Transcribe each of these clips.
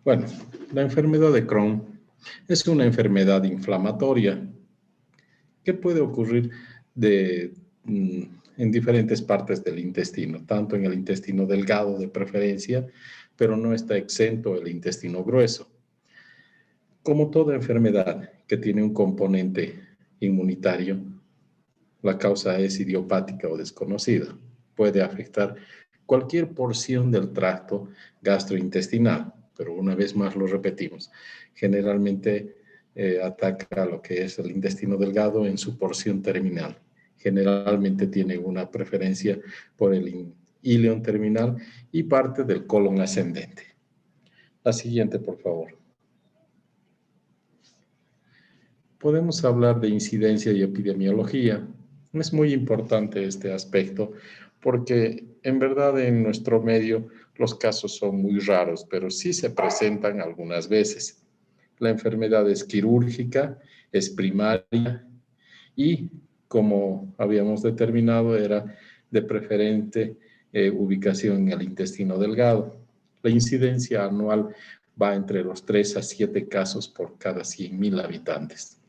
Bueno, la enfermedad de Crohn es una enfermedad inflamatoria que puede ocurrir de, mm, en diferentes partes del intestino, tanto en el intestino delgado de preferencia, pero no está exento el intestino grueso. Como toda enfermedad que tiene un componente inmunitario, la causa es idiopática o desconocida. Puede afectar cualquier porción del tracto gastrointestinal, pero una vez más lo repetimos, generalmente ataca lo que es el intestino delgado en su porción terminal. Generalmente tiene una preferencia por el ilion terminal y parte del colon ascendente. La siguiente, por favor. Podemos hablar de incidencia y epidemiología. Es muy importante este aspecto porque en verdad en nuestro medio los casos son muy raros, pero sí se presentan algunas veces. La enfermedad es quirúrgica, es primaria y, como habíamos determinado, era de preferente ubicación en el intestino delgado. La incidencia anual va entre los 3 a 7 casos por cada 100.000 habitantes.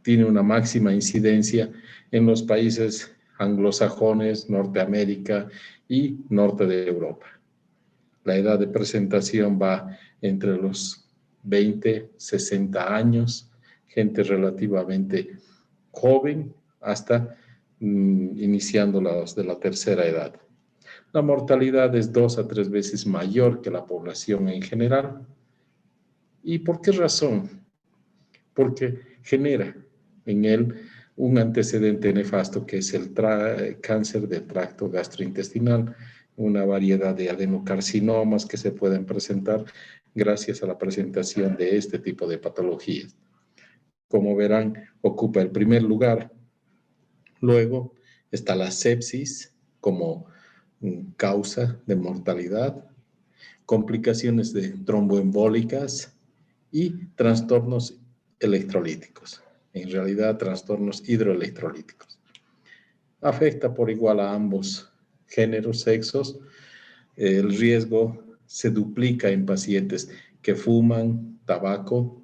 Tiene una máxima incidencia en los países anglosajones, Norteamérica y norte de Europa. La edad de presentación va entre los 20, 60 años, gente relativamente joven hasta iniciando los de la tercera edad. La mortalidad es 2 a 3 veces mayor que la población en general. ¿Y por qué razón? Porque genera en él un antecedente nefasto que es el cáncer del tracto gastrointestinal, una variedad de adenocarcinomas que se pueden presentar gracias a la presentación de este tipo de patologías. Como verán, ocupa el primer lugar. Luego está la sepsis como causa de mortalidad, complicaciones de tromboembólicas y trastornos electrolíticos, en realidad trastornos hidroelectrolíticos. Afecta por igual a ambos géneros, sexos. El riesgo se duplica en pacientes que fuman tabaco.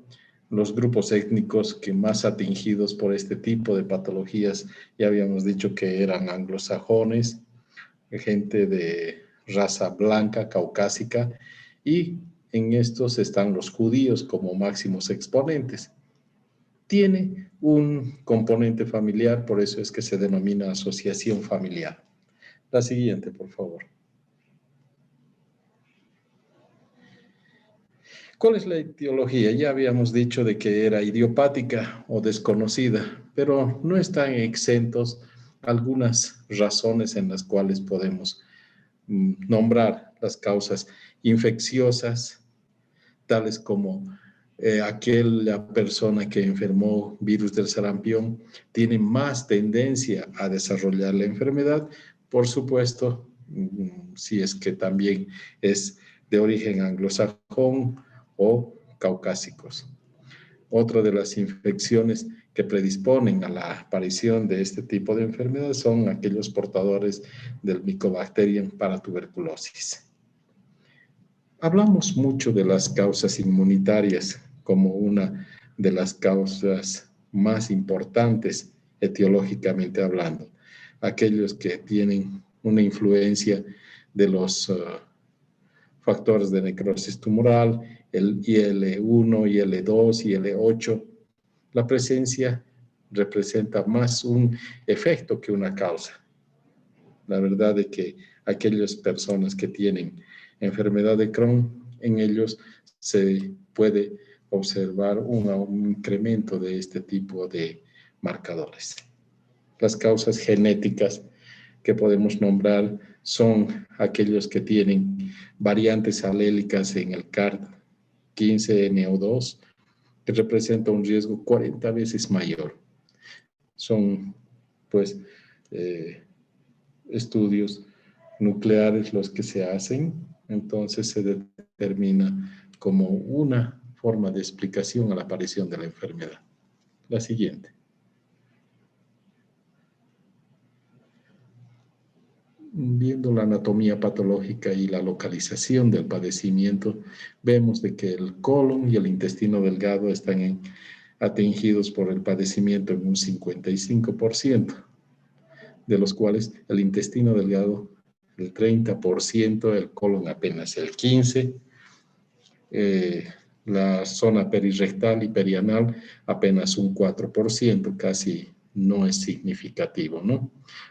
Los grupos étnicos que más atingidos por este tipo de patologías, ya habíamos dicho que eran anglosajones, gente de raza blanca, caucásica, y en estos están los judíos como máximos exponentes. Tiene un componente familiar, por eso es que se denomina asociación familiar. La siguiente, por favor. ¿Cuál es la etiología? Ya habíamos dicho de que era idiopática o desconocida, pero no están exentos algunas razones en las cuales podemos nombrar las causas infecciosas, tales como aquella persona que enfermó virus del sarampión tiene más tendencia a desarrollar la enfermedad, por supuesto, si es que también es de origen anglosajón o caucásicos. Otra de las infecciones que predisponen a la aparición de este tipo de enfermedades son aquellos portadores del Mycobacterium paratuberculosis. Hablamos mucho de las causas inmunitarias como una de las causas más importantes etiológicamente hablando. Aquellos que tienen una influencia de los factores de necrosis tumoral, el IL-1, IL-2, IL-8. La presencia representa más un efecto que una causa. La verdad es que aquellas personas que tienen enfermedad de Crohn, en ellos se puede observar un incremento de este tipo de marcadores. Las causas genéticas que podemos nombrar son aquellos que tienen variantes alélicas en el CARD15NO2, que representa un riesgo 40 veces mayor. Son, pues, estudios nucleares los que se hacen, entonces se determina como una forma de explicación a la aparición de la enfermedad. La siguiente. viendo la anatomía patológica y la localización del padecimiento, vemos de que el colon y el intestino delgado están atingidos por el padecimiento en un 55%, de los cuales el intestino delgado el 30%, el colon apenas el 15%, la zona perirrectal y perianal apenas un 4%, casi no es significativo, ¿no?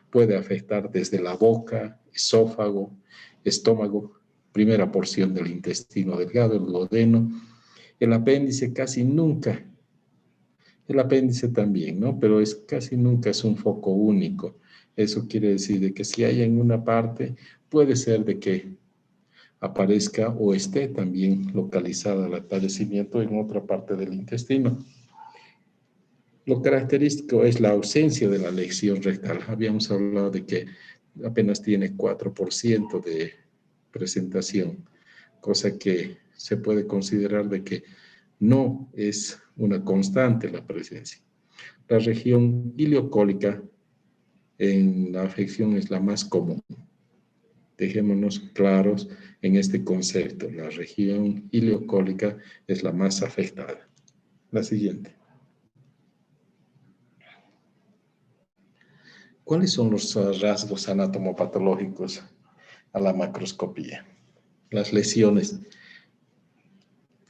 Puede afectar desde la boca, esófago, estómago, primera porción del intestino delgado, el duodeno, el apéndice casi nunca, el apéndice también, ¿no? Pero casi nunca es un foco único. Eso quiere decir de que si hay en una parte, puede ser de que aparezca o esté también localizada el padecimiento en otra parte del intestino. Lo característico es la ausencia de la lesión rectal. Habíamos hablado de que apenas tiene 4% de presentación, cosa que se puede considerar de que no es una constante la presencia. La región ileocólica en la afección es la más común. Dejémonos claros en este concepto. La región ileocólica es la más afectada. La siguiente. ¿Cuáles son los rasgos anatomopatológicos a la macroscopía? Las lesiones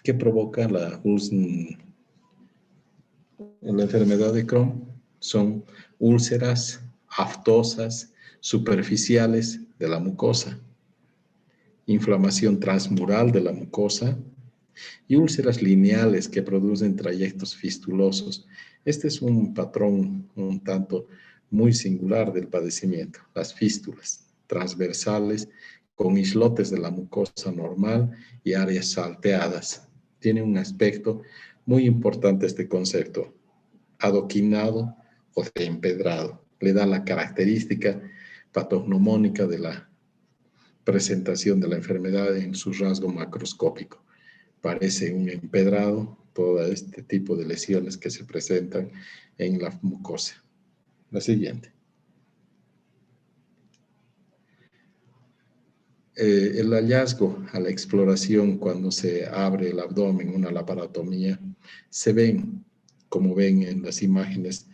que provocan la enfermedad de Crohn son úlceras aftosas superficiales de la mucosa, inflamación transmural de la mucosa y úlceras lineales que producen trayectos fistulosos. Este es un patrón un tanto muy singular del padecimiento, las fístulas transversales con islotes de la mucosa normal y áreas salteadas. Tiene un aspecto muy importante este concepto, adoquinado o de empedrado. Le da la característica patognomónica de la presentación de la enfermedad en su rasgo macroscópico. Parece un empedrado todo este tipo de lesiones que se presentan en la mucosa. La siguiente. El hallazgo a la exploración cuando se abre el abdomen, una laparotomía, se ven, como ven en las imágenes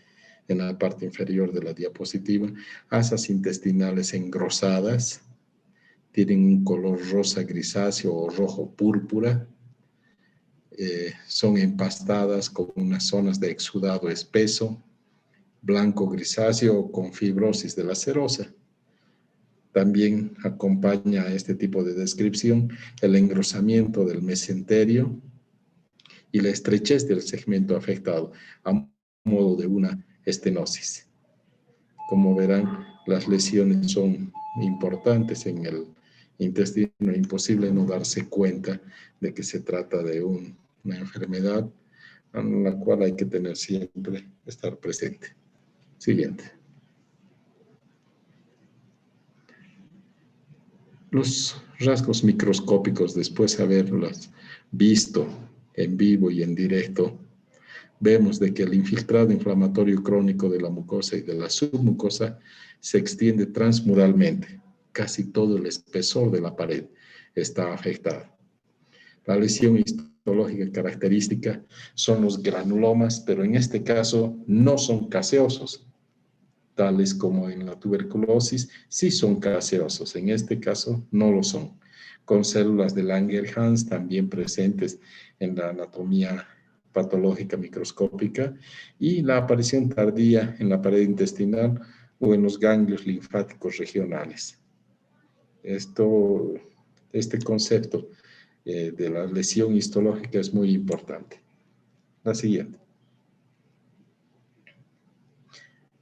en la parte inferior de la diapositiva, asas intestinales engrosadas, tienen un color rosa grisáceo o rojo púrpura, son empastadas con unas zonas de exudado espeso, blanco grisáceo con fibrosis de la serosa. También acompaña a este tipo de descripción el engrosamiento del mesenterio y la estrechez del segmento afectado a modo de una estenosis. Como verán, las lesiones son importantes en el intestino, imposible no darse cuenta de que se trata de una enfermedad en la cual hay que tener siempre, estar presente. Siguiente. Los rasgos microscópicos, después de haberlos visto en vivo y en directo, vemos de que el infiltrado inflamatorio crónico de la mucosa y de la submucosa se extiende transmuralmente. Casi todo el espesor de la pared está afectado. La lesión histológica característica son los granulomas, pero en este caso no son caseosos, tales como en la tuberculosis, sí son caseosos, en este caso no lo son, con células de Langerhans también presentes en la anatomía patológica microscópica y la aparición tardía en la pared intestinal o en los ganglios linfáticos regionales. Este concepto de la lesión histológica es muy importante. La siguiente.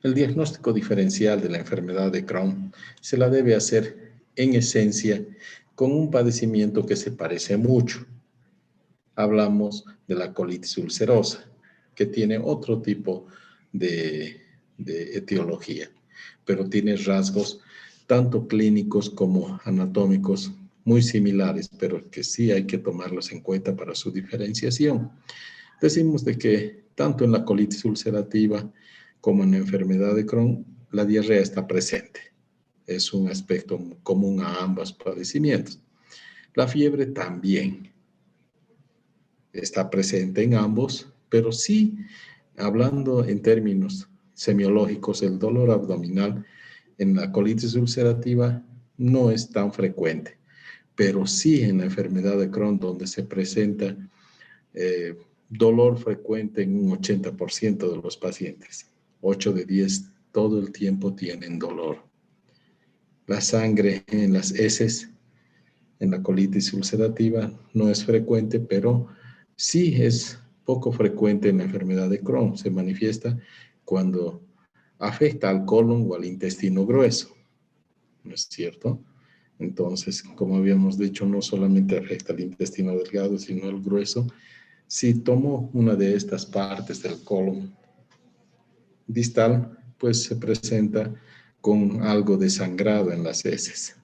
El diagnóstico diferencial de la enfermedad de Crohn se la debe hacer en esencia con un padecimiento que se parece mucho. Hablamos de la colitis ulcerosa, que tiene otro tipo de etiología, pero tiene rasgos tanto clínicos como anatómicos muy similares, pero que sí hay que tomarlos en cuenta para su diferenciación. Decimos de que tanto en la colitis ulcerativa como en la enfermedad de Crohn, la diarrea está presente. es un aspecto común a ambos padecimientos. La fiebre también está presente en ambos, pero sí, hablando en términos semiológicos, el dolor abdominal en la colitis ulcerativa no es tan frecuente, pero sí en la enfermedad de Crohn, donde se presenta dolor frecuente en un 80% de los pacientes. 8 de 10 todo el tiempo tienen dolor. La sangre en las heces, en la colitis ulcerativa, no es frecuente, pero sí es poco frecuente en la enfermedad de Crohn. Se manifiesta cuando afecta al colon o al intestino grueso, ¿no es cierto? Entonces, como habíamos dicho, no solamente afecta al intestino delgado, sino al grueso. Si tomo una de estas partes del colon distal, pues se presenta con algo de sangrado en las heces.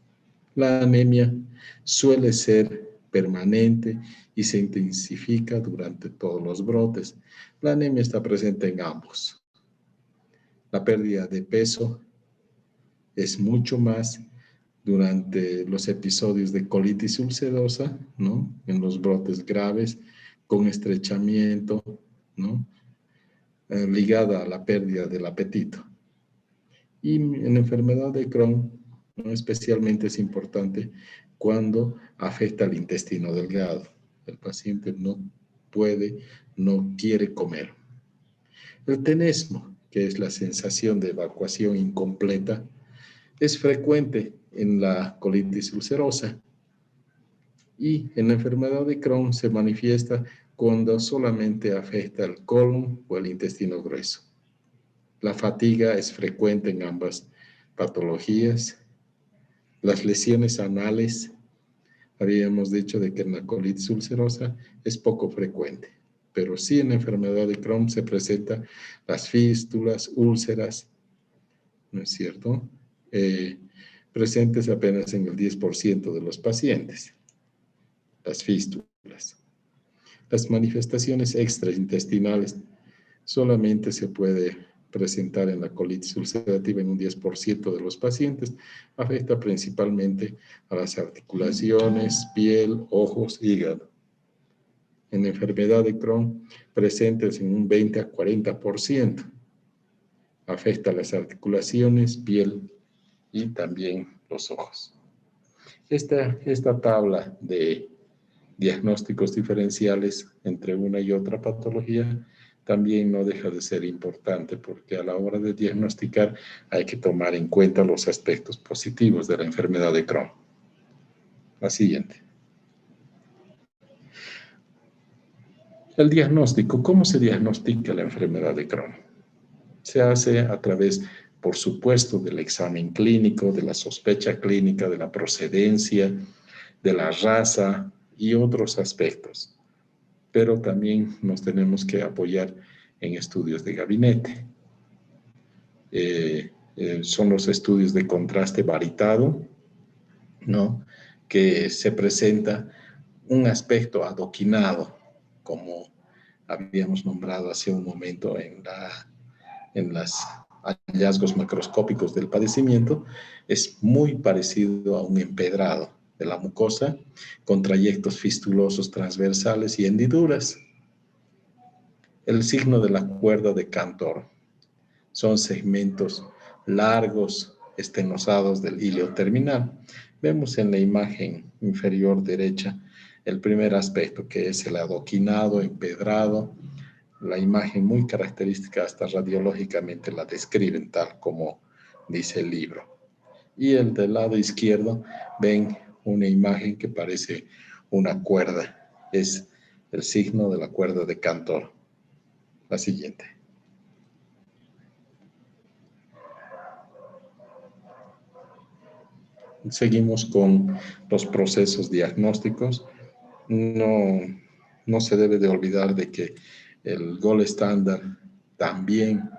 La anemia suele ser permanente y se intensifica durante todos los brotes. La anemia está presente en ambos. La pérdida de peso es mucho más durante los episodios de colitis ulcerosa, ¿no? En los brotes graves, con estrechamiento, ¿no? Ligada a la pérdida del apetito. Y en la enfermedad de Crohn, ¿no? Especialmente es importante cuando afecta al intestino delgado. El paciente no puede, no quiere comer. El tenesmo, que es la sensación de evacuación incompleta, es frecuente en la colitis ulcerosa y en la enfermedad de Crohn se manifiesta cuando solamente afecta el colon o el intestino grueso. La fatiga es frecuente en ambas patologías. Las lesiones anales, habíamos dicho de que en la colitis ulcerosa es poco frecuente, pero sí en la enfermedad de Crohn se presentan las fístulas, úlceras, ¿no es cierto? Presentes apenas en el 10% de los pacientes, las fístulas. Las manifestaciones extraintestinales solamente se puede presentar en la colitis ulcerativa en un 10% de los pacientes. Afecta principalmente a las articulaciones, piel, ojos, hígado. En la enfermedad de Crohn, presentes en un 20 a 40%. Afecta a las articulaciones, piel y también los ojos. Esta tabla de diagnósticos diferenciales entre una y otra patología también no deja de ser importante porque a la hora de diagnosticar hay que tomar en cuenta los aspectos positivos de la enfermedad de Crohn. La siguiente. El diagnóstico. ¿Cómo se diagnostica la enfermedad de Crohn? Se hace a través, por supuesto, del examen clínico, de la sospecha clínica, de la procedencia, de la raza y otros aspectos. Pero también nos tenemos que apoyar en estudios de gabinete. Son los estudios de contraste varitado, ¿no? Que se presenta un aspecto adoquinado, como habíamos nombrado hace un momento en los hallazgos macroscópicos del padecimiento, es muy parecido a un empedrado de la mucosa con trayectos fistulosos transversales y hendiduras. El signo de la cuerda de Cantor son segmentos largos estenosados del hilo terminal. Vemos en la imagen inferior derecha el primer aspecto, que es el adoquinado, empedrado. La imagen muy característica, hasta radiológicamente la describen tal como dice el libro. Y el del lado izquierdo ven una imagen que parece una cuerda. Es el signo de la cuerda de Cantor. La siguiente. Seguimos con los procesos diagnósticos. No se debe de olvidar de que el gold estándar también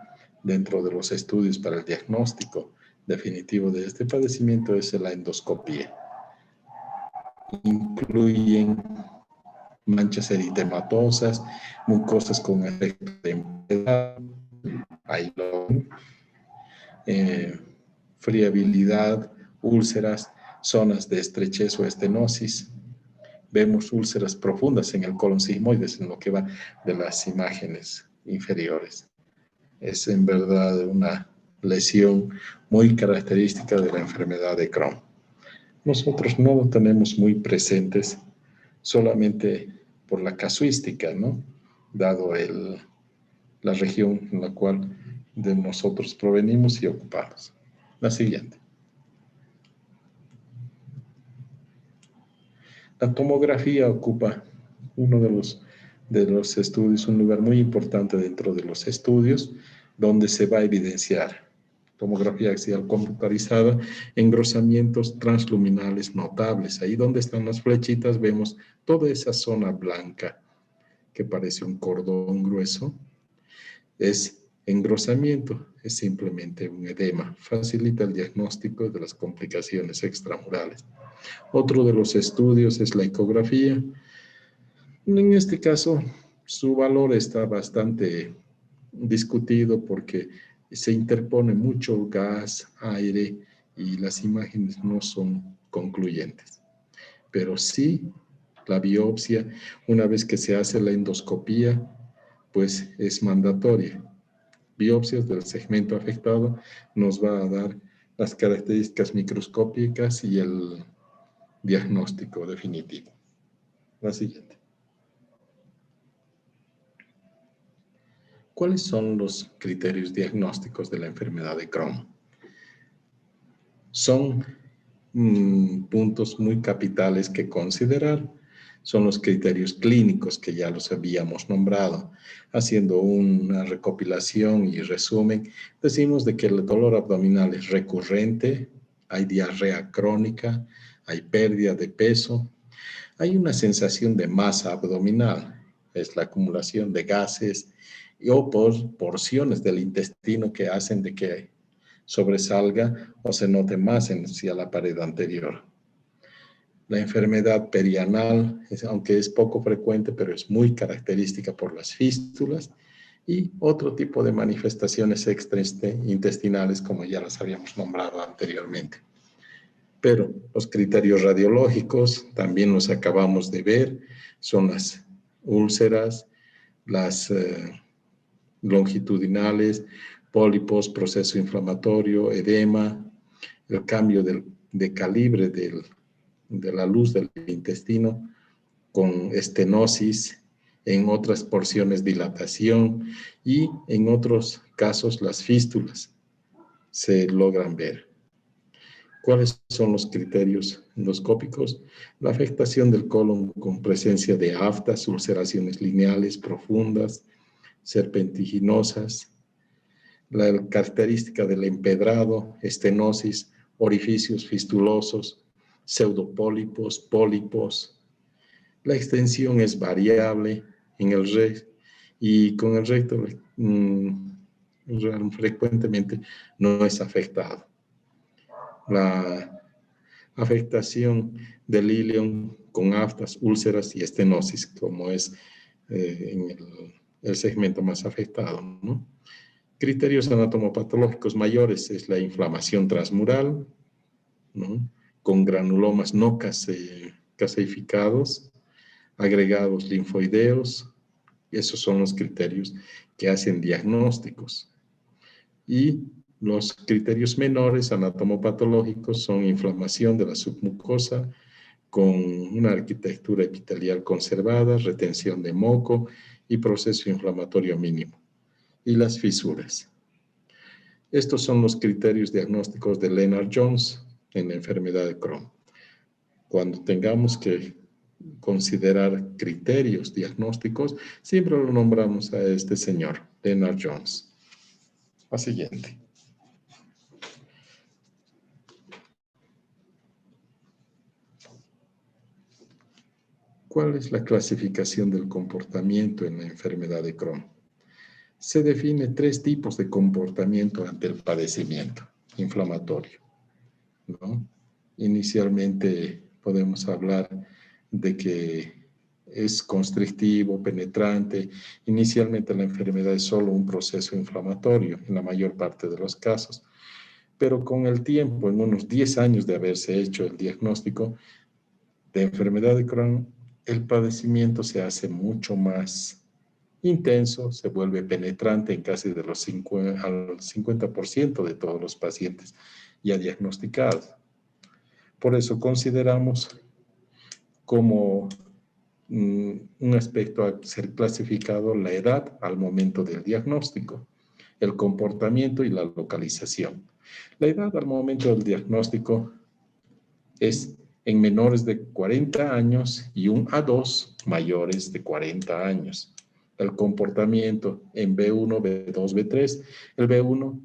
dentro de los estudios para el diagnóstico definitivo de este padecimiento es la endoscopía. Incluyen manchas eritematosas, mucosas con efecto de enfermedad, friabilidad, úlceras, zonas de estrechez o estenosis. Vemos úlceras profundas en el colon sigmoides, en lo que va de las imágenes inferiores. Es en verdad una lesión muy característica de la enfermedad de Crohn. Nosotros no lo tenemos muy presentes solamente por la casuística, ¿no? Dado la región en la cual de nosotros provenimos y ocupamos. La siguiente. La tomografía ocupa uno de los estudios, un lugar muy importante dentro de los estudios, donde se va a evidenciar tomografía axial computarizada, engrosamientos transluminales notables. Ahí donde están las flechitas vemos toda esa zona blanca que parece un cordón grueso. Es engrosamiento, es simplemente un edema. Facilita el diagnóstico de las complicaciones extramurales. Otro de los estudios es la ecografía. En este caso, su valor está bastante discutido porque se interpone mucho gas, aire y las imágenes no son concluyentes. Pero sí, la biopsia, una vez que se hace la endoscopía, pues es mandatoria. Biopsias del segmento afectado nos va a dar las características microscópicas y el diagnóstico definitivo. La siguiente. ¿Cuáles son los criterios diagnósticos de la enfermedad de Crohn? Son puntos muy capitales que considerar. Son los criterios clínicos que ya los habíamos nombrado. Haciendo una recopilación y resumen, decimos de que el dolor abdominal es recurrente, hay diarrea crónica, hay pérdida de peso, hay una sensación de masa abdominal, es la acumulación de gases o porciones del intestino que hacen de que sobresalga o se note más hacia la pared anterior. La enfermedad perianal, aunque es poco frecuente, pero es muy característica por las fístulas y otro tipo de manifestaciones extraintestinales, como ya las habíamos nombrado anteriormente. Pero los criterios radiológicos también los acabamos de ver, son las úlceras, las longitudinales, pólipos, proceso inflamatorio, edema, el cambio de calibre de la luz del intestino con estenosis, en otras porciones dilatación y en otros casos las fístulas se logran ver. ¿Cuáles son los criterios endoscópicos? La afectación del colon con presencia de aftas, ulceraciones lineales profundas, serpentiginosas, la característica del empedrado, estenosis, orificios fistulosos, pseudopólipos, pólipos. La extensión es variable en el recto y con el recto frecuentemente no es afectado. La afectación del ileum con aftas, úlceras y estenosis, como es en el segmento más afectado, ¿no? Criterios anatomopatológicos mayores es la inflamación transmural, ¿no? Con granulomas no caseificados, agregados linfoideos. Esos son los criterios que hacen diagnósticos. Y los criterios menores anatomopatológicos son inflamación de la submucosa con una arquitectura epitelial conservada, retención de moco y proceso inflamatorio mínimo. Y las fisuras. Estos son los criterios diagnósticos de Lennard-Jones en la enfermedad de Crohn. Cuando tengamos que considerar criterios diagnósticos, siempre lo nombramos a este señor, Lennard-Jones. La siguiente. ¿Cuál es la clasificación del comportamiento en la enfermedad de Crohn? Se define 3 tipos de comportamiento ante el padecimiento inflamatorio, ¿no? Inicialmente podemos hablar de que es constrictivo, penetrante. Inicialmente la enfermedad es solo un proceso inflamatorio en la mayor parte de los casos. pero con el tiempo, en unos 10 años de haberse hecho el diagnóstico de enfermedad de Crohn, el padecimiento se hace mucho más intenso, se vuelve penetrante en casi de los al 50% de todos los pacientes ya diagnosticados. Por eso consideramos como un aspecto a ser clasificado la edad al momento del diagnóstico, el comportamiento y la localización. La edad al momento del diagnóstico es en menores de 40 años y un a 2 mayores de 40 años. El comportamiento en B1, B2, B3, el B1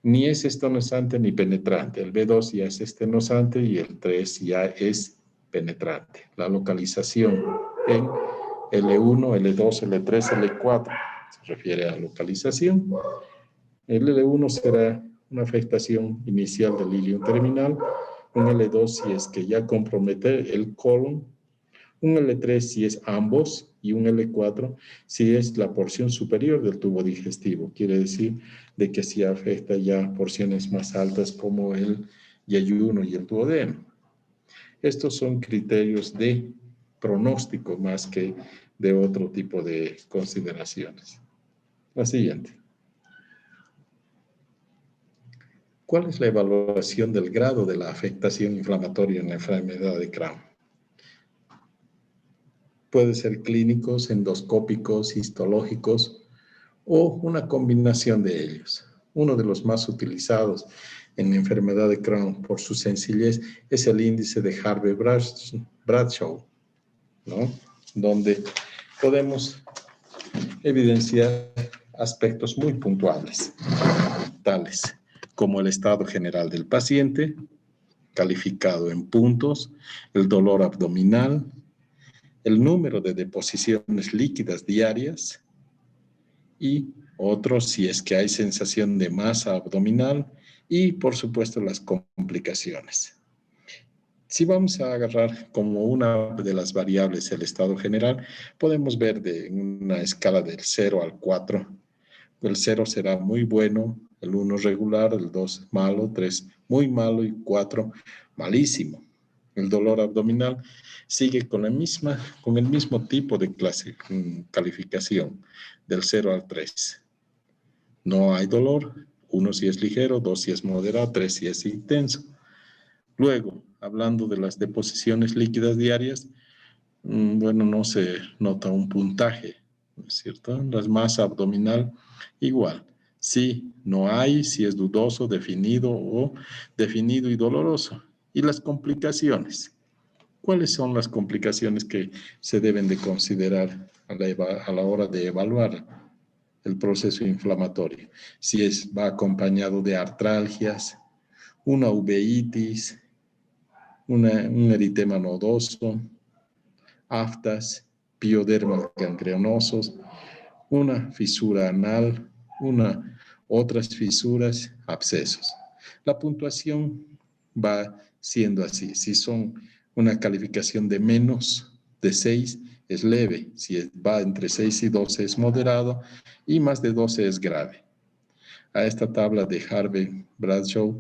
ni es estenosante ni penetrante, el B2 ya es estenosante y el 3 ya es penetrante. La localización en L1, L2, L3, L4 se refiere a localización. El L1 será una afectación inicial del ilium terminal, un L2 si es que ya compromete el colon, un L3 si es ambos y un L4 si es la porción superior del tubo digestivo. Quiere decir de que si afecta ya porciones más altas como el yeyuno y el duodeno. Estos son criterios de pronóstico más que de otro tipo de consideraciones. La siguiente. ¿Cuál es la evaluación del grado de la afectación inflamatoria en la enfermedad de Crohn? Puede ser clínicos, endoscópicos, histológicos o una combinación de ellos. Uno de los más utilizados en la enfermedad de Crohn por su sencillez es el índice de Harvey-Bradshaw, ¿no? Donde podemos evidenciar aspectos muy puntuales, tales como el estado general del paciente, calificado en puntos, el dolor abdominal, el número de deposiciones líquidas diarias y otros si es que hay sensación de masa abdominal y, por supuesto, las complicaciones. Si vamos a agarrar como una de las variables el estado general, podemos ver de una escala del 0 al 4. El 0 será muy bueno, el 1 regular, el 2 malo, 3 muy malo y 4 malísimo. El dolor abdominal sigue con el mismo tipo de calificación, del 0 al 3. No hay dolor, 1 si es ligero, 2 si es moderado, 3 si es intenso. Luego, hablando de las deposiciones líquidas diarias, bueno, no se nota un puntaje, ¿no es cierto? La masa abdominal, igual. Sí, no hay, si es dudoso, definido o definido y doloroso. Y las complicaciones. ¿Cuáles son las complicaciones que se deben de considerar a la hora de evaluar el proceso inflamatorio? Si va acompañado de artralgias, una uveitis, un eritema nodoso, aftas, piodermas gangrenosos, una fisura anal, otras fisuras, abscesos. La puntuación va siendo así. Si son una calificación de menos de 6 es leve, si va entre 6 y 12 es moderado y más de 12 es grave. A esta tabla de Harvey-Bradshaw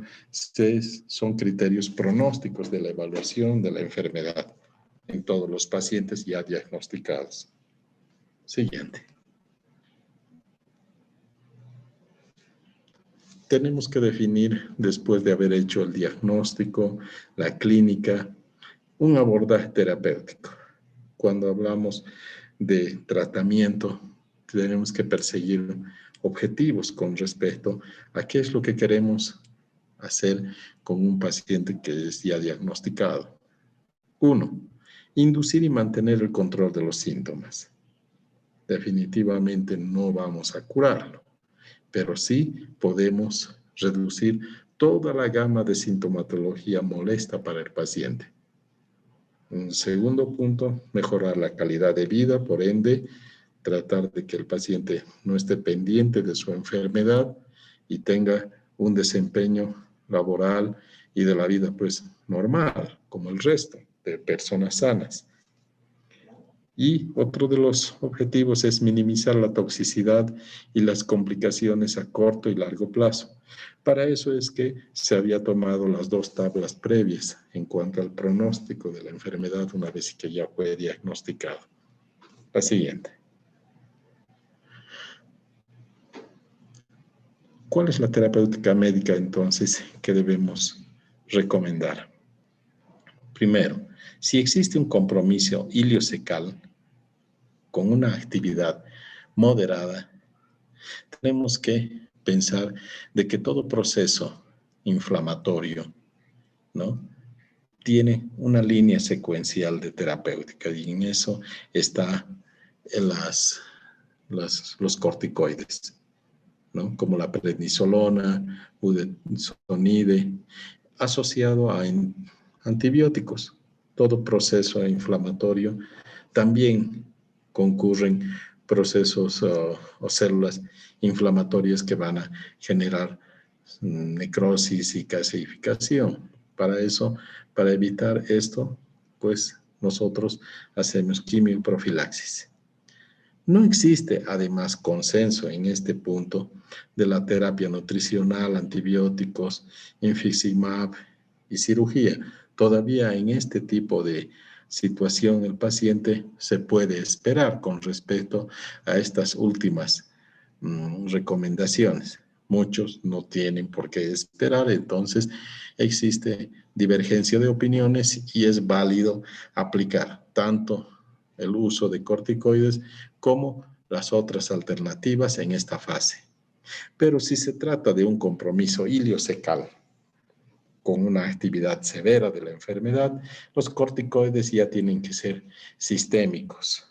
son criterios pronósticos de la evaluación de la enfermedad en todos los pacientes ya diagnosticados. Siguiente. Tenemos que definir, después de haber hecho el diagnóstico, la clínica, un abordaje terapéutico. Cuando hablamos de tratamiento, tenemos que perseguir objetivos con respecto a qué es lo que queremos hacer con un paciente que es ya diagnosticado. 1. Inducir y mantener el control de los síntomas. Definitivamente no vamos a curarlo, pero sí podemos reducir toda la gama de sintomatología molesta para el paciente. Un segundo punto, mejorar la calidad de vida, por ende, tratar de que el paciente no esté pendiente de su enfermedad y tenga un desempeño laboral y de la vida pues normal, como el resto de personas sanas. Y otro de los objetivos es minimizar la toxicidad y las complicaciones a corto y largo plazo. Para eso es que se había tomado las dos tablas previas en cuanto al pronóstico de la enfermedad una vez que ya fue diagnosticado. La siguiente. ¿Cuál es la terapéutica médica entonces que debemos recomendar? Primero, si existe un compromiso iliocecal con una actividad moderada, tenemos que pensar de que todo proceso inflamatorio, ¿no?, tiene una línea secuencial de terapéutica y en eso está los corticoides, ¿no?, como la prednisolona, budesonide, asociado a antibióticos. Todo proceso inflamatorio también concurren procesos o células inflamatorias que van a generar necrosis y calcificación. Para eso, para evitar esto, pues nosotros hacemos quimioprofilaxis. No existe, además, consenso en este punto de la terapia nutricional, antibióticos, infliximab y cirugía. Todavía en este tipo de situación el paciente se puede esperar con respecto a estas últimas recomendaciones. Muchos no tienen por qué esperar, entonces existe divergencia de opiniones y es válido aplicar tanto el uso de corticoides como las otras alternativas en esta fase. Pero si se trata de un compromiso iliocecal con una actividad severa de la enfermedad, los corticoides ya tienen que ser sistémicos.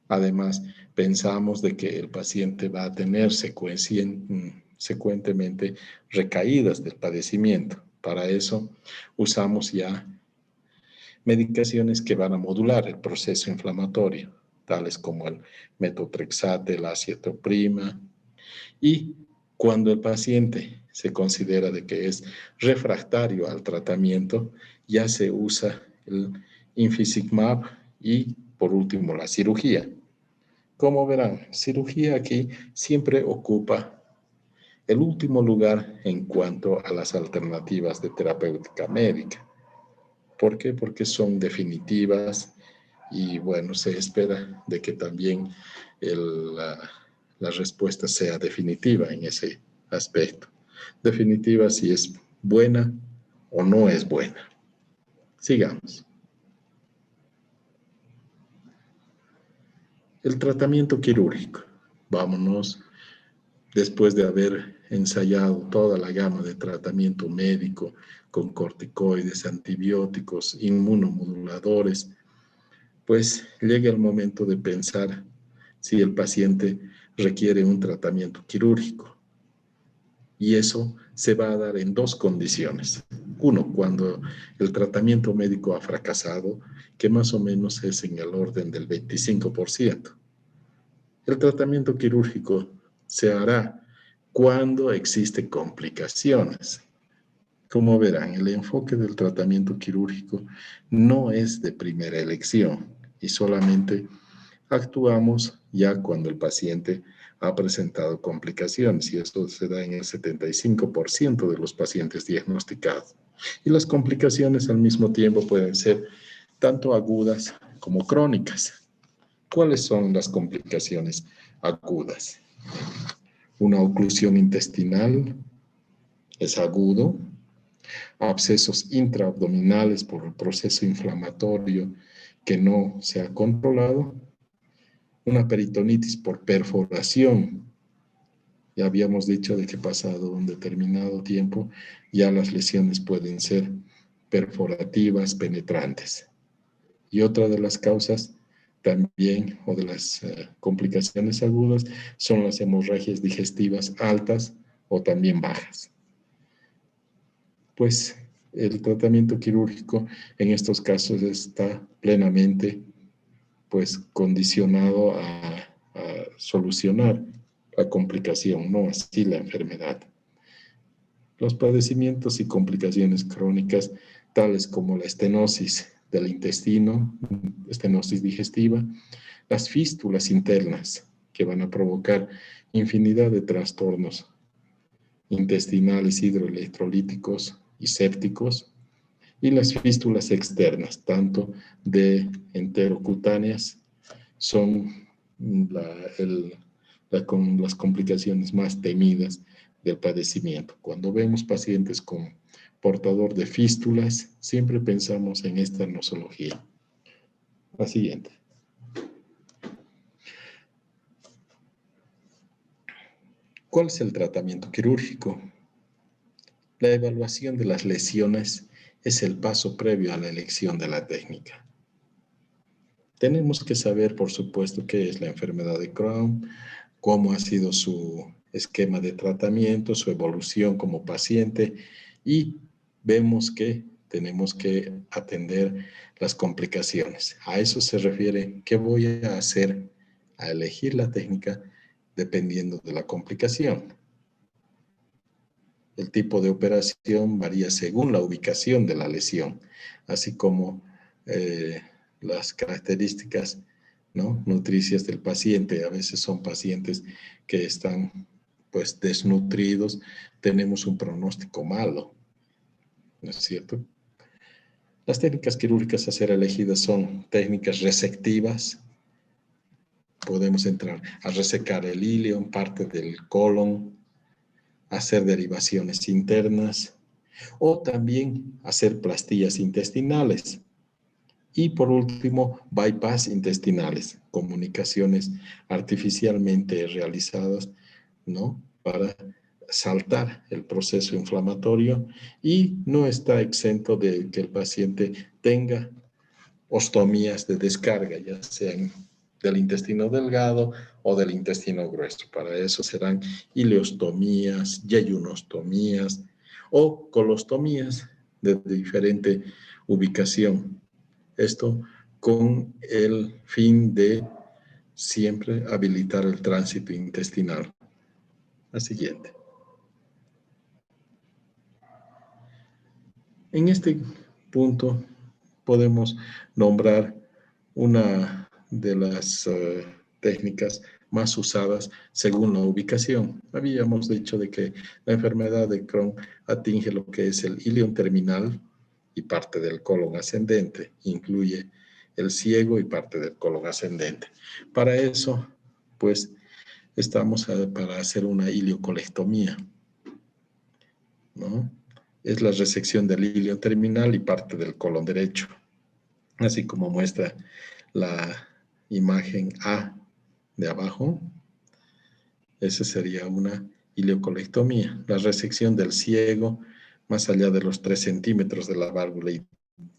Además, pensamos de que el paciente va a tener secuentemente recaídas del padecimiento. Para eso usamos ya medicaciones que van a modular el proceso inflamatorio, tales como el metotrexate, la acetoprima, y cuando el paciente se considera de que es refractario al tratamiento, ya se usa el infliximab y, por último, la cirugía. Como verán, cirugía aquí siempre ocupa el último lugar en cuanto a las alternativas de terapéutica médica. ¿Por qué? Porque son definitivas y, bueno, se espera de que también la respuesta sea definitiva en ese aspecto. Definitiva si es buena o no es buena. Sigamos. El tratamiento quirúrgico. Vámonos, después de haber ensayado toda la gama de tratamiento médico con corticoides, antibióticos, inmunomoduladores, pues llega el momento de pensar si el paciente requiere un tratamiento quirúrgico. Y eso se va a dar en dos condiciones. Uno, cuando el tratamiento médico ha fracasado, que más o menos es en el orden del 25%. El tratamiento quirúrgico se hará cuando existen complicaciones. Como verán, el enfoque del tratamiento quirúrgico no es de primera elección y solamente actuamos ya cuando el paciente ha presentado complicaciones y esto se da en el 75% de los pacientes diagnosticados. Y las complicaciones al mismo tiempo pueden ser tanto agudas como crónicas. ¿Cuáles son las complicaciones agudas? Una oclusión intestinal es agudo, abscesos intraabdominales por el proceso inflamatorio que no se ha controlado, una peritonitis por perforación. Ya habíamos dicho de que pasado un determinado tiempo ya las lesiones pueden ser perforativas, penetrantes. Y otra de las causas también, o de las complicaciones agudas, son las hemorragias digestivas altas o también bajas. Pues el tratamiento quirúrgico en estos casos está plenamente pues condicionado a solucionar la complicación, no así la enfermedad. Los padecimientos y complicaciones crónicas, tales como la estenosis del intestino, estenosis digestiva, las fístulas internas que van a provocar infinidad de trastornos intestinales, hidroelectrolíticos y sépticos, y las fístulas externas, tanto de enterocutáneas, son con las complicaciones más temidas del padecimiento. Cuando vemos pacientes con portador de fístulas, siempre pensamos en esta nosología. La siguiente. ¿Cuál es el tratamiento quirúrgico? La evaluación de las lesiones es el paso previo a la elección de la técnica. Tenemos que saber, por supuesto, qué es la enfermedad de Crohn, cómo ha sido su esquema de tratamiento, su evolución como paciente, y vemos que tenemos que atender las complicaciones. A eso se refiere qué voy a hacer a elegir la técnica dependiendo de la complicación. El tipo de operación varía según la ubicación de la lesión, así como las características, ¿no?, nutricias del paciente. A veces son pacientes que están pues desnutridos, tenemos un pronóstico malo, ¿no es cierto? Las técnicas quirúrgicas a ser elegidas son técnicas resectivas. Podemos entrar a resecar el ilio, parte del colon, hacer derivaciones internas o también hacer pastillas intestinales. Y por último, bypass intestinales, comunicaciones artificialmente realizadas, ¿no?, para saltar el proceso inflamatorio, y no está exento de que el paciente tenga ostomías de descarga, ya sean del intestino delgado o del intestino grueso. Para eso serán ileostomías, yeyunostomías o colostomías de diferente ubicación. Esto con el fin de siempre habilitar el tránsito intestinal. La siguiente. En este punto podemos nombrar una de las técnicas más usadas según la ubicación. Habíamos dicho de que la enfermedad de Crohn atinge lo que es el ilion terminal y parte del colon ascendente, incluye el ciego y parte del colon ascendente. Para eso, pues, estamos para hacer una iliocolectomía, ¿no? Es la resección del ilion terminal y parte del colon derecho, así como muestra la imagen A de abajo. Esa sería una iliocolectomía, la resección del ciego más allá de los 3 centímetros de la válvula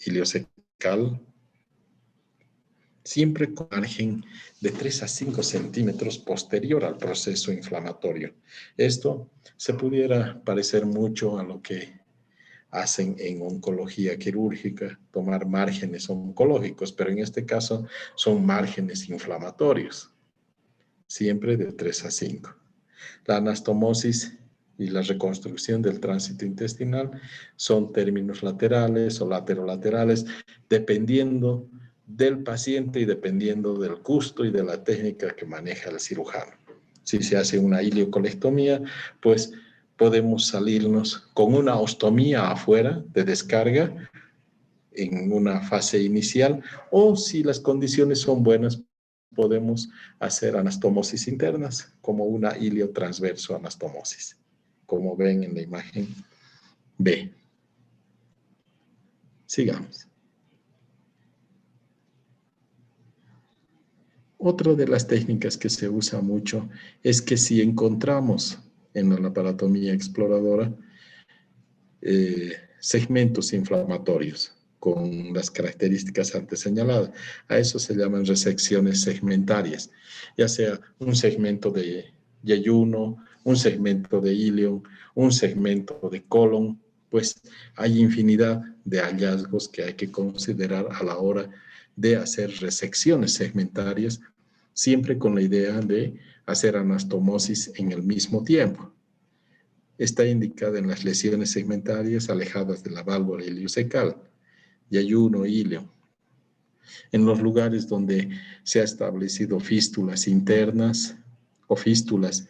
iliocecal, siempre con margen de 3 a 5 centímetros posterior al proceso inflamatorio. Esto se pudiera parecer mucho a lo que hacen en oncología quirúrgica, tomar márgenes oncológicos, pero en este caso son márgenes inflamatorios, siempre de 3 a 5. La anastomosis y la reconstrucción del tránsito intestinal son términos laterales o laterolaterales, dependiendo del paciente y dependiendo del gusto y de la técnica que maneja el cirujano. Si se hace una iliocolectomía, pues podemos salirnos con una ostomía afuera de descarga en una fase inicial, o si las condiciones son buenas, podemos hacer anastomosis internas como una iliotransverso anastomosis, como ven en la imagen B. Sigamos. Otra de las técnicas que se usa mucho es que si encontramos en la laparotomía exploradora segmentos inflamatorios con las características antes señaladas, a eso se llaman resecciones segmentarias, ya sea un segmento de yeyuno, un segmento de ilion, un segmento de colon, pues hay infinidad de hallazgos que hay que considerar a la hora de hacer resecciones segmentarias, siempre con la idea de hacer anastomosis en el mismo tiempo. Está indicada en las lesiones segmentarias alejadas de la válvula iliocecal, yeyuno, ilio, En los lugares donde se ha establecido fístulas internas o fístulas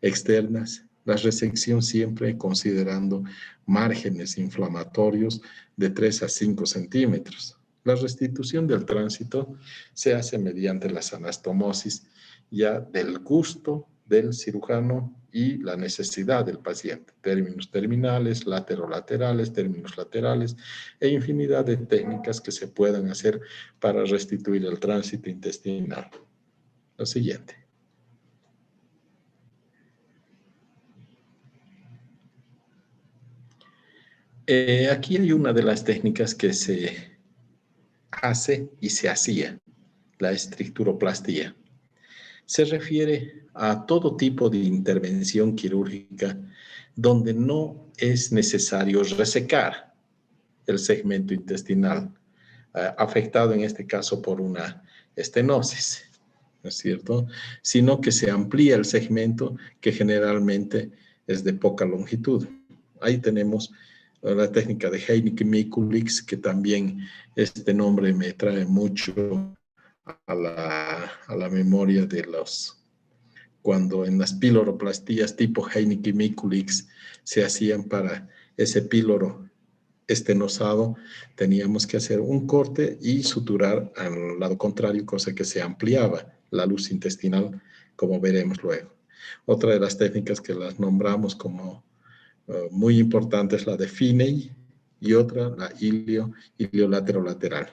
externas, la resección siempre considerando márgenes inflamatorios de 3 a 5 centímetros. La restitución del tránsito se hace mediante la anastomosis ya del gusto del cirujano y la necesidad del paciente. Términos terminales, laterolaterales, términos laterales e infinidad de técnicas que se puedan hacer para restituir el tránsito intestinal. Lo siguiente. Aquí hay una de las técnicas que se hace y se hacía, la estricturoplastía. Se refiere a todo tipo de intervención quirúrgica donde no es necesario resecar el segmento intestinal, afectado en este caso por una estenosis, ¿no es cierto? Sino que se amplía el segmento que generalmente es de poca longitud. Ahí tenemos la técnica de Heinicke-Mikulicz, que también este nombre me trae mucho a la memoria de cuando en las piloroplastías tipo Heinicke-Mikulicz se hacían para ese píloro estenosado, teníamos que hacer un corte y suturar al lado contrario, cosa que se ampliaba la luz intestinal, como veremos luego. Otra de las técnicas que las nombramos como muy importante es la de Finney y otra la iliolaterolateral.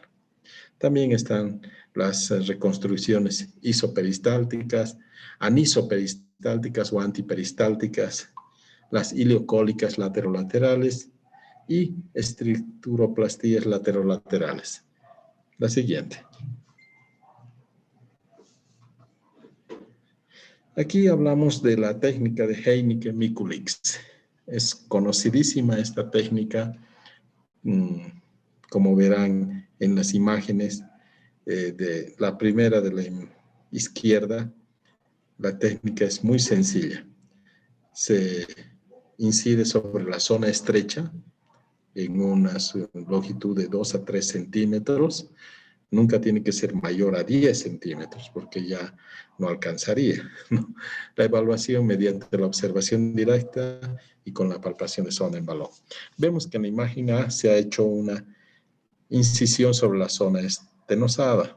También están las reconstrucciones isoperistálticas, anisoperistálticas o antiperistálticas, las iliocólicas laterolaterales y estricturoplastías laterolaterales. La siguiente. Aquí hablamos de la técnica de Heinicke-Mikulicz. Es conocidísima esta técnica, como verán en las imágenes de la primera de la izquierda. La técnica es muy sencilla. Se incide sobre la zona estrecha en una longitud de 2 a 3 centímetros. Nunca tiene que ser mayor a 10 centímetros porque ya no alcanzaría, ¿no? La evaluación mediante la observación directa y con la palpación de zona en balón. Vemos que en la imagen A se ha hecho una incisión sobre la zona estenosada.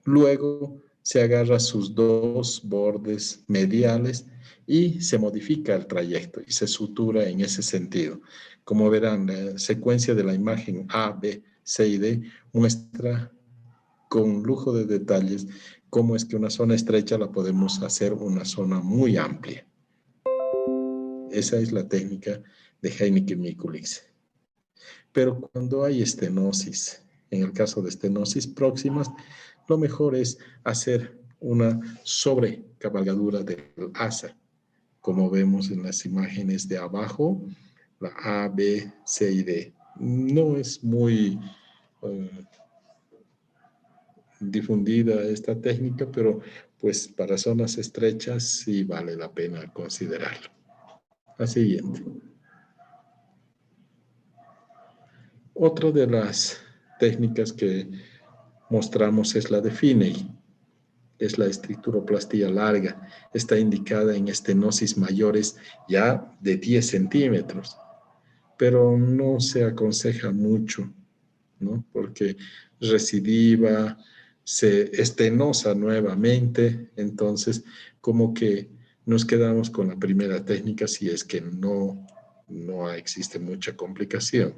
Luego se agarra sus dos bordes mediales y se modifica el trayecto y se sutura en ese sentido. Como verán, la secuencia de la imagen A, B, C y D muestra con lujo de detalles cómo es que una zona estrecha la podemos hacer una zona muy amplia. Esa es la técnica de Heinicke-Mikulicz. Pero cuando hay estenosis, en el caso de estenosis próximas, lo mejor es hacer una sobrecabalgadura del asa, como vemos en las imágenes de abajo, la A, B, C y D. No es muy difundida esta técnica, pero pues para zonas estrechas sí vale la pena considerarlo. La siguiente. Otra de las técnicas que mostramos es la de Finney. Es la estricturoplastía larga. Está indicada en estenosis mayores ya de 10 centímetros, pero no se aconseja mucho, ¿no? Porque recidiva, se estenosa nuevamente, entonces como que nos quedamos con la primera técnica si es que no existe mucha complicación.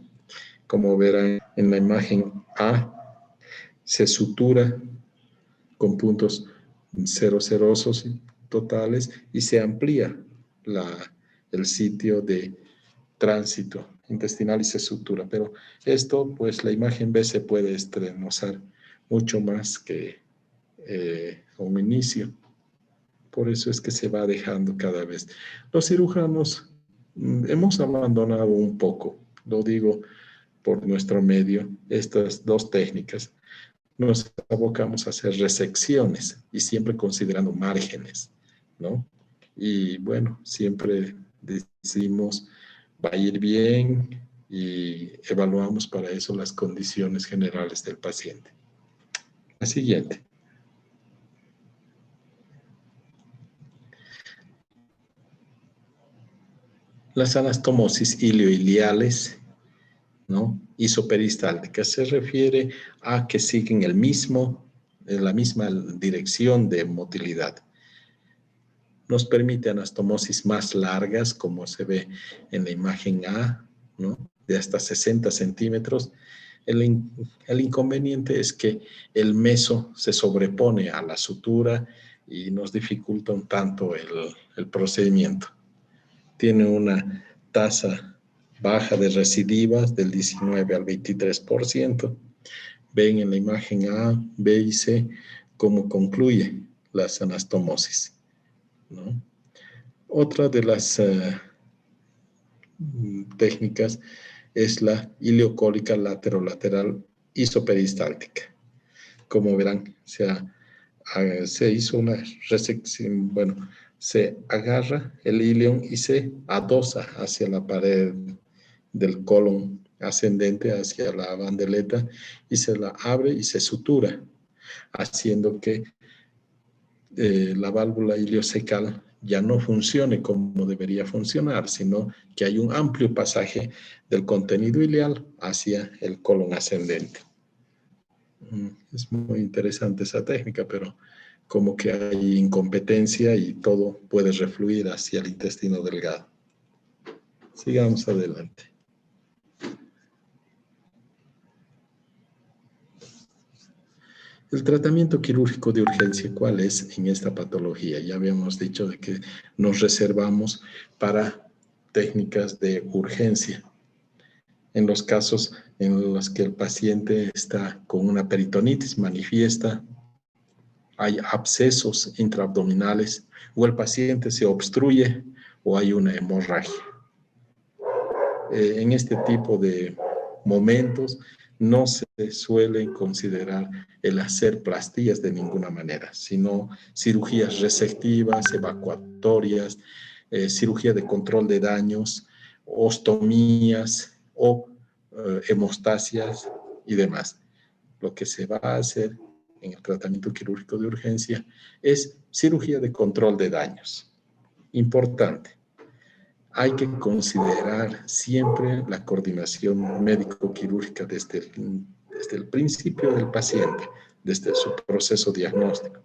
Como verán en la imagen A, se sutura con puntos cerosos totales y se amplía el sitio de tránsito intestinal y se sutura. Pero esto, pues la imagen B se puede estrenosar mucho más que a un inicio. Por eso es que se va dejando cada vez. Los cirujanos hemos abandonado un poco, lo digo por nuestro medio, estas dos técnicas. Nos abocamos a hacer resecciones y siempre considerando márgenes, ¿no? Y bueno, siempre decimos, va a ir bien y evaluamos para eso las condiciones generales del paciente. La siguiente. Las anastomosis ilioiliales, ¿no? Isoperistálticas se refiere a que siguen la misma dirección de motilidad. Nos permite anastomosis más largas, como se ve en la imagen A, ¿no? De hasta 60 centímetros. El inconveniente es que el meso se sobrepone a la sutura y nos dificulta un tanto el procedimiento. Tiene una tasa baja de recidivas del 19 al 23%. Ven en la imagen A, B y C cómo concluye las anastomosis, ¿no? Otra de las técnicas es la ileocólica laterolateral isoperistáltica. Como verán, se hizo una resección, bueno, se agarra el ilion y se adosa hacia la pared del colon ascendente, hacia la bandeleta, y se la abre y se sutura, haciendo que la válvula iliocecal ya no funcione como debería funcionar, sino que hay un amplio pasaje del contenido ileal hacia el colon ascendente. Es muy interesante esa técnica, pero como que hay incompetencia y todo puede refluir hacia el intestino delgado. Sigamos adelante. El tratamiento quirúrgico de urgencia, ¿cuál es en esta patología? Ya habíamos dicho de que nos reservamos para técnicas de urgencia. En los casos en los que el paciente está con una peritonitis manifiesta, hay abscesos intraabdominales, o el paciente se obstruye o hay una hemorragia. En este tipo de momentos no se suele considerar el hacer plastillas de ninguna manera, sino cirugías resectivas, evacuatorias, cirugía de control de daños, ostomías o hemostasias y demás. Lo que se va a hacer en el tratamiento quirúrgico de urgencia es cirugía de control de daños. Importante. Hay que considerar siempre la coordinación médico-quirúrgica desde el principio del paciente, desde su proceso diagnóstico.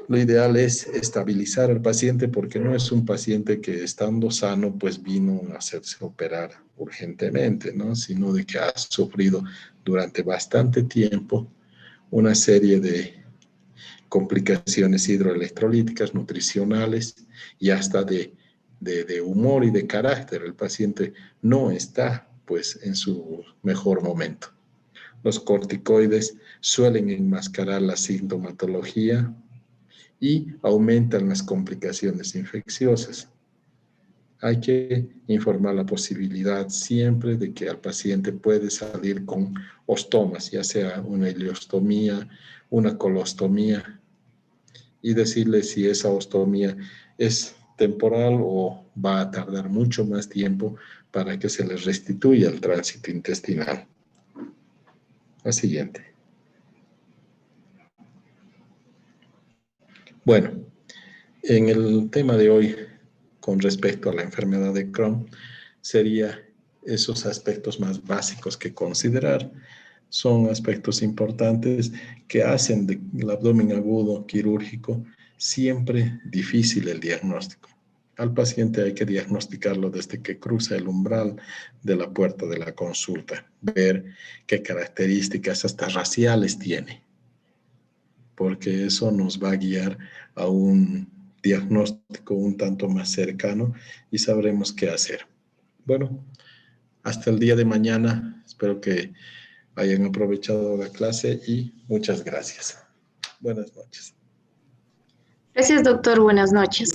Lo ideal es estabilizar al paciente porque no es un paciente que estando sano pues vino a hacerse operar urgentemente, ¿no? Sino de que ha sufrido durante bastante tiempo una serie de complicaciones hidroelectrolíticas, nutricionales y hasta de humor y de carácter. El paciente no está pues en su mejor momento. Los corticoides suelen enmascarar la sintomatología y aumentan las complicaciones infecciosas. Hay que informar la posibilidad siempre de que al paciente puede salir con ostomas, ya sea una ileostomía, una colostomía, y decirle si esa ostomía es temporal o va a tardar mucho más tiempo para que se le restituya el tránsito intestinal. La siguiente. Bueno, en el tema de hoy, con respecto a la enfermedad de Crohn, sería esos aspectos más básicos que considerar. Son aspectos importantes que hacen del abdomen agudo quirúrgico siempre difícil el diagnóstico. Al paciente hay que diagnosticarlo desde que cruza el umbral de la puerta de la consulta, ver qué características hasta raciales tiene, porque eso nos va a guiar a un diagnóstico un tanto más cercano y sabremos qué hacer. Bueno, hasta el día de mañana. Espero que hayan aprovechado la clase y muchas gracias. Buenas noches. Gracias, doctor. Buenas noches.